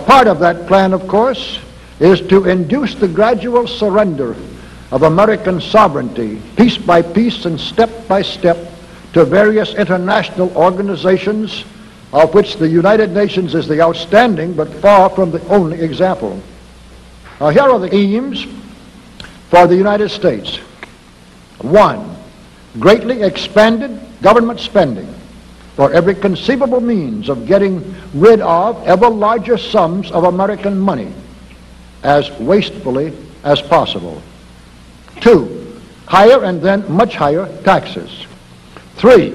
part of that plan, of course, is to induce the gradual surrender of American sovereignty, piece by piece and step by step, to various international organizations, of which the United Nations is the outstanding but far from the only example. Now, here are the aims for the United States. 1, greatly expanded government spending for every conceivable means of getting rid of ever larger sums of American money as wastefully as possible. 2, higher and then much higher taxes. 3,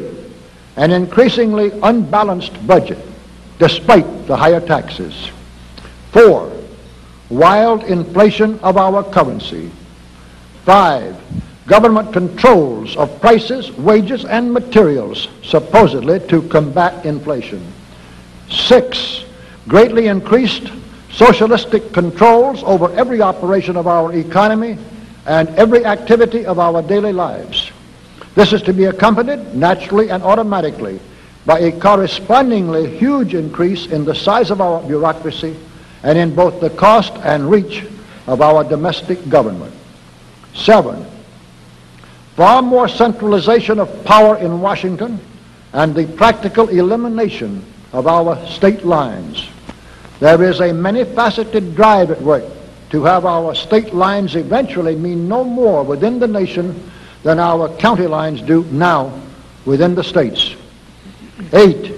an increasingly unbalanced budget despite the higher taxes. 4, wild inflation of our currency. 5, government controls of prices, wages, and materials, supposedly to combat inflation. 6, greatly increased socialistic controls over every operation of our economy and every activity of our daily lives. This is to be accompanied naturally and automatically by a correspondingly huge increase in the size of our bureaucracy and in both the cost and reach of our domestic government. 7, far more centralization of power in Washington and the practical elimination of our state lines. There is a many-faceted drive at work to have our state lines eventually mean no more within the nation than our county lines do now within the states. 8,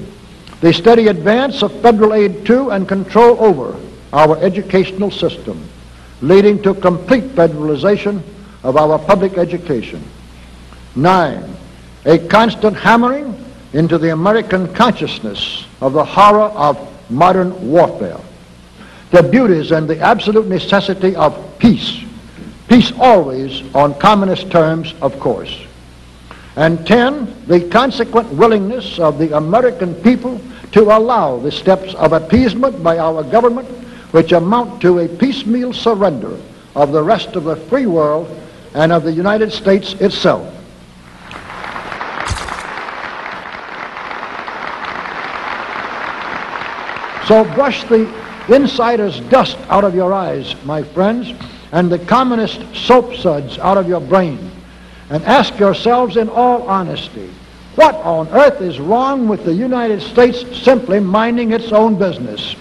the steady advance of federal aid to and control over our educational system, leading to complete federalization of our public education. 9, a constant hammering into the American consciousness of the horror of modern warfare, the beauties and the absolute necessity of peace. Peace always on communist terms, of course. And 10, the consequent willingness of the American people to allow the steps of appeasement by our government which amount to a piecemeal surrender of the rest of the free world and of the United States itself. So brush the insider's dust out of your eyes, my friends, and the communist soap suds out of your brain, and ask yourselves in all honesty, what on earth is wrong with the United States simply minding its own business?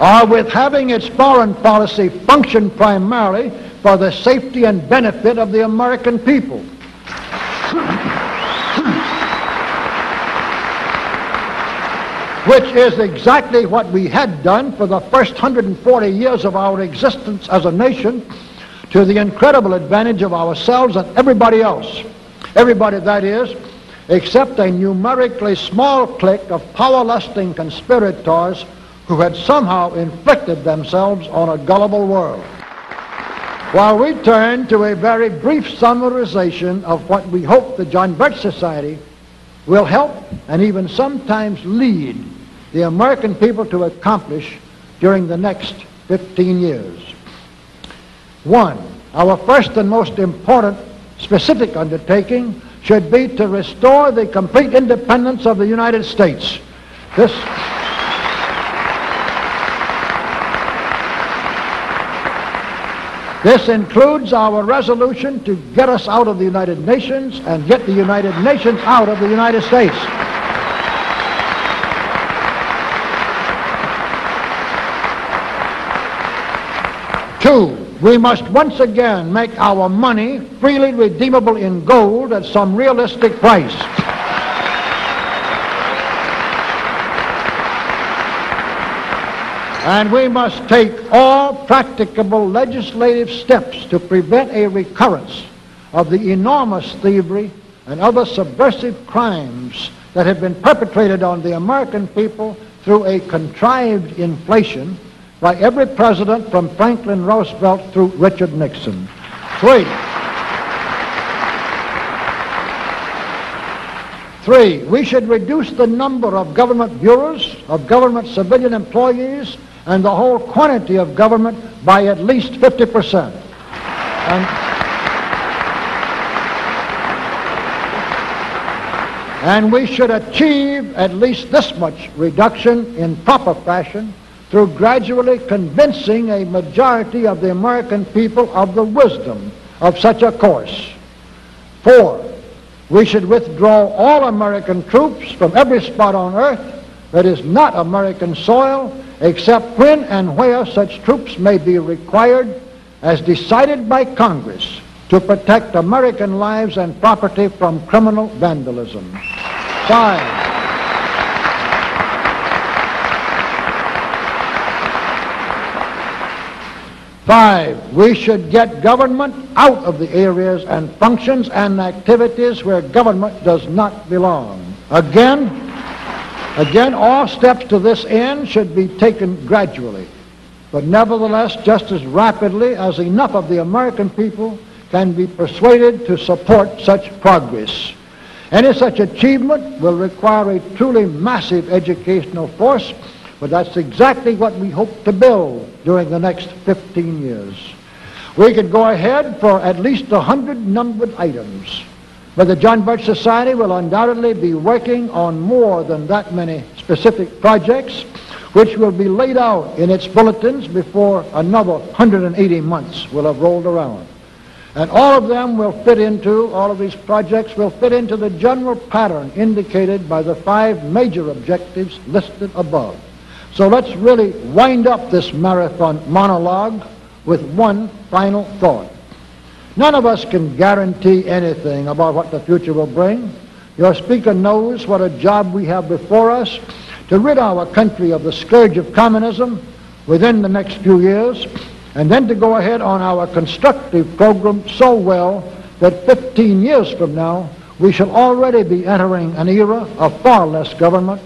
Or with having its foreign policy function primarily for the safety and benefit of the American people. Which is exactly what we had done for the first 140 years of our existence as a nation, to the incredible advantage of ourselves and everybody else. Everybody, that is, except a numerically small clique of power-lusting conspirators who had somehow inflicted themselves on a gullible world. While we turn to a very brief summarization of what we hope the John Birch Society will help and even sometimes lead the American people to accomplish during the next 15 years. 1, our first and most important specific undertaking should be to restore the complete independence of the United States. This includes our resolution to get us out of the United Nations and get the United Nations out of the United States. 2, we must once again make our money freely redeemable in gold at some realistic price. And we must take all practicable legislative steps to prevent a recurrence of the enormous thievery and other subversive crimes that have been perpetrated on the American people through a contrived inflation by every president from Franklin Roosevelt through Richard Nixon. 3, we should reduce the number of government bureaus, of government civilian employees, and the whole quantity of government by at least 50%. And we should achieve at least this much reduction in proper fashion through gradually convincing a majority of the American people of the wisdom of such a course. 4, we should withdraw all American troops from every spot on earth that is not American soil, except when and where such troops may be required as decided by Congress to protect American lives and property from criminal vandalism. 5, we should get government out of the areas and functions and activities where government does not belong. Again, all steps to this end should be taken gradually, but nevertheless just as rapidly as enough of the American people can be persuaded to support such progress. Any such achievement will require a truly massive educational force, but that's exactly what we hope to build during the next 15 years. We could go ahead for at least 100 numbered items, but the John Birch Society will undoubtedly be working on more than that many specific projects, which will be laid out in its bulletins before another 180 months will have rolled around. And all of these projects will fit into the general pattern indicated by the 5 major objectives listed above. So let's really wind up this marathon monologue with one final thought. None of us can guarantee anything about what the future will bring. Your speaker knows what a job we have before us to rid our country of the scourge of communism within the next few years, and then to go ahead on our constructive program so well that 15 years from now we shall already be entering an era of far less government,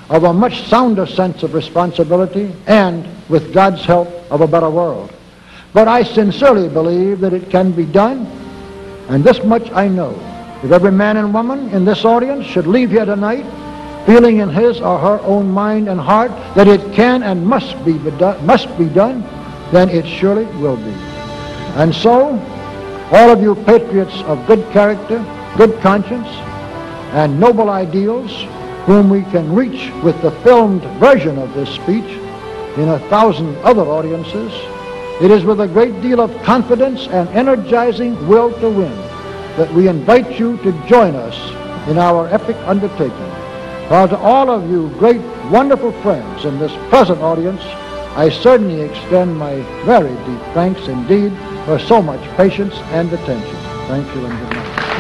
of a much sounder sense of responsibility, and, with God's help, of a better world. But I sincerely believe that it can be done, and this much I know. If every man and woman in this audience should leave here tonight feeling in his or her own mind and heart that it can and must be done, then it surely will be. And so, all of you patriots of good character, good conscience, and noble ideals, whom we can reach with the filmed version of this speech in 1,000 other audiences, it is with a great deal of confidence and energizing will to win that we invite you to join us in our epic undertaking. While to all of you great, wonderful friends in this present audience, I certainly extend my very deep thanks indeed for so much patience and attention. Thank you and good night.